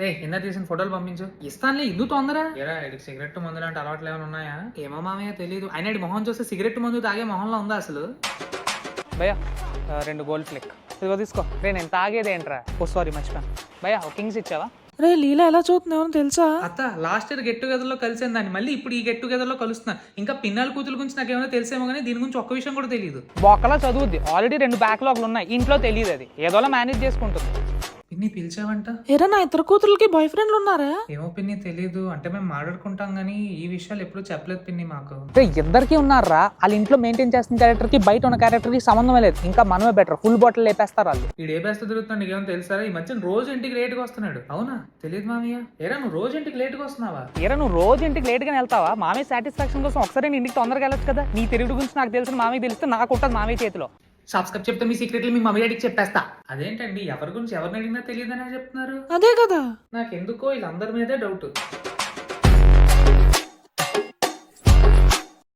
రే కింద తీసిన ఫోటోలు పంపించు. ఇస్తానులే, ఇందు తొందర. ఏరా ఇటు సిగరెట్ మందు లాంటి అలవాట్లు ఏమైనా ఉన్నాయా? ఏమో మామయ్య తెలియదు. అయినా ఇటు మొహం చూస్తే సిగరెట్ మందు తాగే మొహంలో ఉందా అసలు? భయ్యా 2 గోల్డ్ ఫ్లిక్ ఇదిగో తీసుకో. రే నేను తాగేది ఏంట్రా? ఓ సారీ మర్చిపోయాను. భయ్యా ఒక కింగ్స్ ఇచ్చావా? రే లీలా ఎలా చూస్తున్నావు తెలుసా? అత్త లాస్ట్ ఇయర్ గెట్ టుగెదర్ లో కలిసాను దాన్ని, మళ్ళీ ఇప్పుడు ఈ గెట్ టుగెదర్ లో కలుస్తున్నా. ఇంకా పిన్నాల కూతురు గురించి నాకు ఏమైనా తెలిసేమో కానీ దీని గురించి ఒక్క విషయం కూడా తెలియదు. బొక్కలా చదువుద్ది, ఆల్రెడీ 2 బ్యాక్లాగ్లు ఉన్నాయి, ఇంట్లో తెలియదు, అది ఏదోలా మేనేజ్ చేసుకుంటుంది. పిన్ని పిలిచావంట? ఏరా నా ఇద్దరు కూతురులకి బాయ్ ఫ్రెండ్లు ఉన్నారా? ఏమో పిన్ని తెలీదు, అంటే మేము మాట్లాడుకుంటాం కానీ ఈ విషయాలు ఎప్పుడు చెప్పలేదు పిన్ని మాకు. ఇద్దరికి ఉన్నారా, వాళ్ళ ఇంట్లో మెయింటైన్ చేస్తున్న క్యారెక్టర్ కి బయట ఉన్న క్యారెక్టర్ కి సంబంధం లేదు. ఇంకా మనమే బెటర్, ఫుల్ బాటిల్ లేపేస్తారు వాళ్ళు. వీడు ఏ బెస్ట్ తిరుగుతున్నాడు నీకేమో తెలుసా? ఈ మధ్య రోజు ఇంటికి లేట్ గా వస్తున్నాడు. అవునా? తెలియదు మామయ్య. ఏరా నువ్వు రోజు ఇంటికి లేట్ గా వస్తున్నావా? ఏరా నువ్వు రోజు ఇంటికి లేట్ గానే వెళ్తావా? మామే సాటిస్ఫాక్షన్ కోసం ఒకసారి నేను ఇంటికి తొందరగా వెళ్ళొచ్చు కదా. నీ తిరుగుడు గురించి నాకు తెలిసిన మామయ్య తెలిస్తే నాకు ఉంటుంది మామయ్య చేతిలో. సబ్స్క్రైబ్ చెప్తే మీ సీక్రెట్లు మీ మమ్మీ డాడీకి చెప్పేస్తా. అదేంటండి ఎవరి గురించి ఎవరిని అడిగినా తెలియదనే చెప్తున్నారు? అదే కదా. నాకెందుకో వీళ్ళందరి మీదే డౌట్.